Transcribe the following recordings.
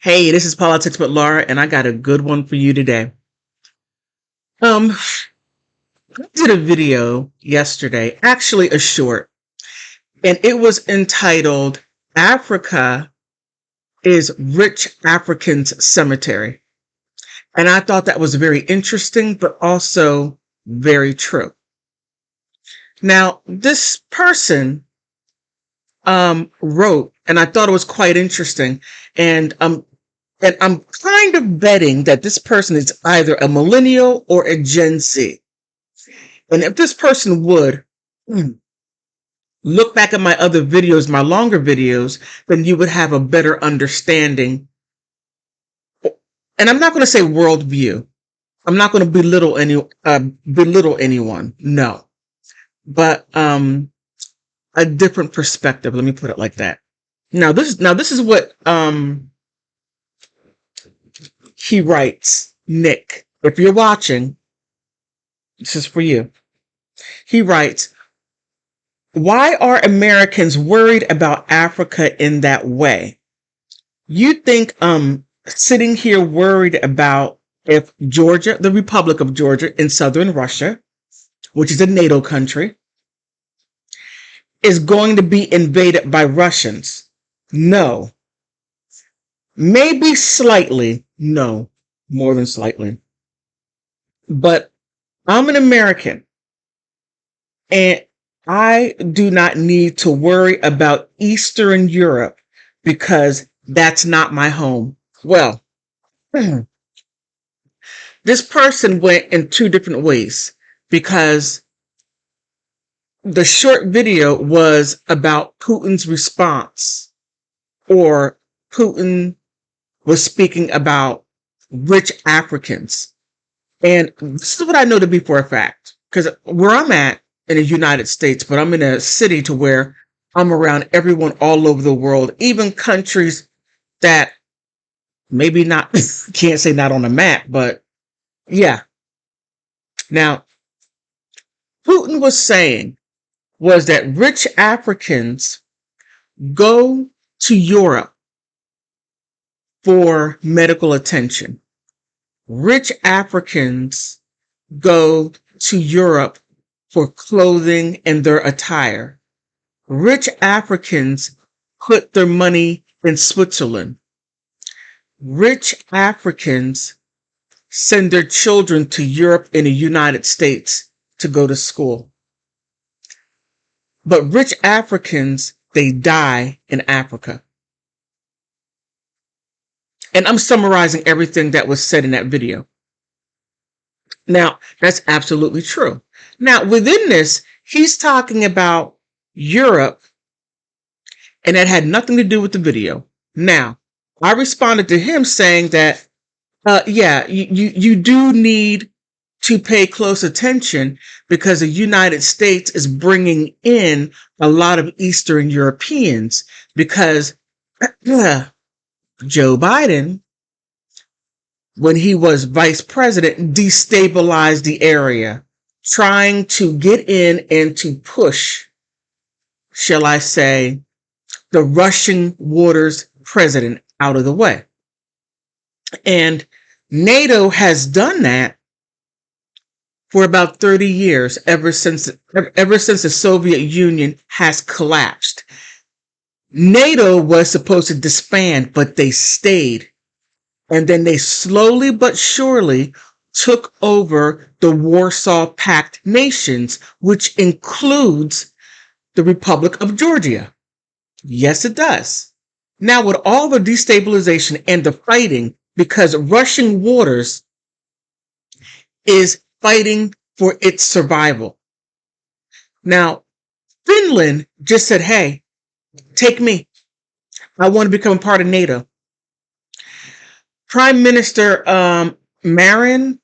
Hey, this is Politics with Laura, and I got a good one for you today. Um, I did a video yesterday, actually a short, and it was entitled Africa is Rich Africans' Cemetery. And I thought that was very interesting, but also very true. Now, this person wrote, and I thought it was quite interesting, and I'm kind of betting that this person is either a millennial or a Gen Z. And if this person would look back at my other videos, my longer videos, then you would have a better understanding. And I'm not going to say worldview. I'm not going to belittle anyone. No, but a different perspective. Let me put it like that. This is what he writes. Nick, if you're watching, this is for you. He writes, why are Americans worried about Africa in that way? You think sitting here worried about if Georgia, the Republic of Georgia in southern Russia, which is a NATO country, is going to be invaded by Russians? No. Maybe slightly. No, more than slightly. But I'm an American, and I do not need to worry about Eastern Europe because that's not my home. Well, this person went in two different ways because the short video was about Putin's response, or Putin was speaking about rich Africans. And this is what I know to be for a fact, because where I'm at in the United States, but I'm in a city to where I'm around everyone all over the world, even countries that maybe not, can't say not on the map, but yeah. Now, Putin was saying was that rich Africans go to Europe for medical attention. Rich Africans go to Europe for clothing and their attire. Rich Africans put their money in Switzerland. Rich Africans send their children to Europe and the United States to go to school. But rich Africans, they die in Africa. And I'm summarizing everything that was said in that video. Now, that's absolutely true. Now, within this, he's talking about Europe, and that had nothing to do with the video. Now, I responded to him saying that, you do need to pay close attention because the United States is bringing in a lot of Eastern Europeans because Joe Biden, when he was vice president, destabilized the area, trying to get in and to push, shall I say, the Russian waters president out of the way. And NATO has done that for about 30 years, ever since the Soviet Union has collapsed. NATO was supposed to disband, but they stayed. And then they slowly but surely took over the Warsaw Pact nations, which includes the Republic of Georgia. Yes, it does. Now, with all the destabilization and the fighting, because Russian waters is fighting for its survival. Now, Finland just said, hey, take me. I want to become a part of NATO. Prime Minister Sanna Marin,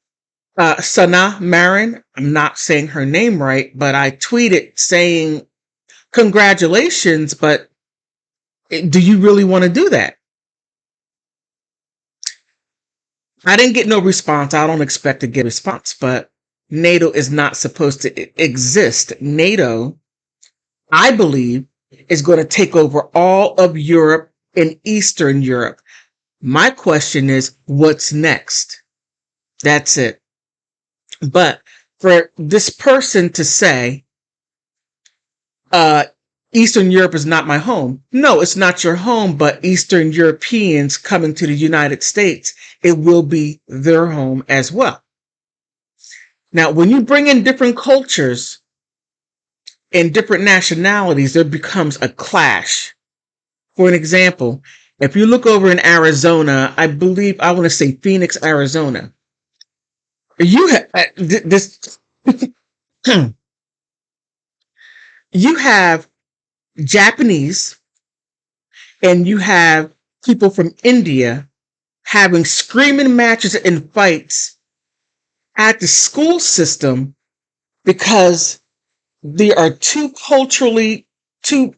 I'm not saying her name right, but I tweeted saying, congratulations, but do you really want to do that? I didn't get no response. I don't expect to get a response, but NATO is not supposed to exist. NATO, I believe, is going to take over all of Europe in Eastern Europe. My question is, what's next? That's it. But for this person to say, Eastern Europe is not my home. No, it's not your home, but Eastern Europeans coming to the United States, it will be their home as well. Now, when you bring in different cultures and different nationalities, there becomes a clash. For an example, if you look over in Arizona, I want to say Phoenix, Arizona, you have this, you have Japanese and you have people from India having screaming matches and fights at the school system because there are two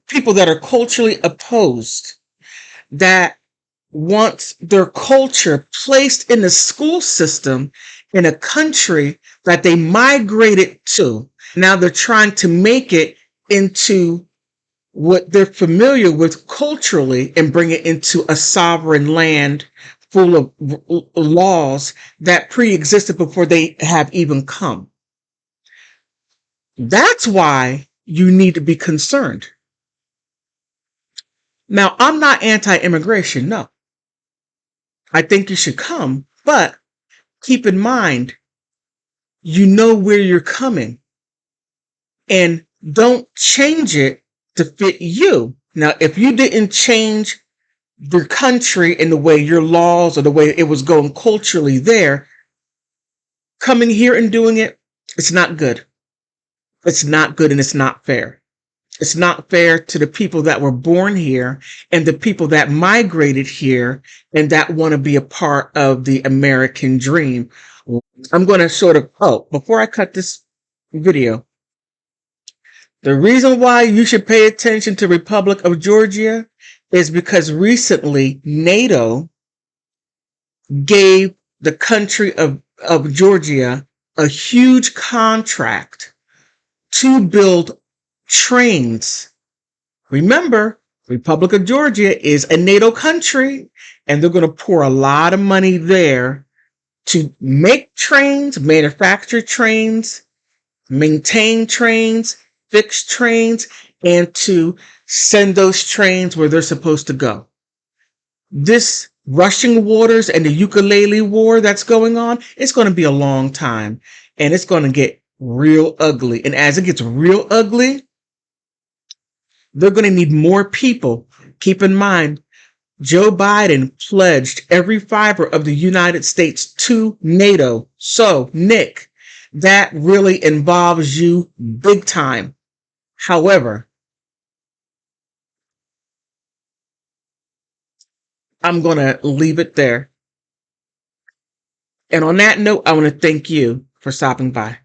people that are culturally opposed that want their culture placed in the school system in a country that they migrated to. Now they're trying to make it into what they're familiar with culturally and bring it into a sovereign land full of laws that pre-existed before they have even come. That's why you need to be concerned. Now, I'm not anti-immigration, no. I think you should come, but keep in mind, you know where you're coming and don't change it to fit you. Now, if you didn't change your country in the way your laws or the way it was going culturally there, coming here and doing it, it's not good. It's not good and it's not fair. It's not fair to the people that were born here and the people that migrated here and that want to be a part of the American dream. I'm going to before I cut this video, the reason why you should pay attention to Republic of Georgia is because recently NATO gave the country of Georgia a huge contract to build trains. Remember, Republic of Georgia is a NATO country, and they're going to pour a lot of money there to make trains, manufacture trains, maintain trains, fix trains, and to send those trains where they're supposed to go. This rushing waters and the ukulele war that's going on, it's going to be a long time, and it's going to get real ugly. And as it gets real ugly, they're going to need more people. Keep in mind, Joe Biden pledged every fiber of the United States to NATO. So, Nick, that really involves you big time. However, I'm going to leave it there. And on that note, I want to thank you for stopping by.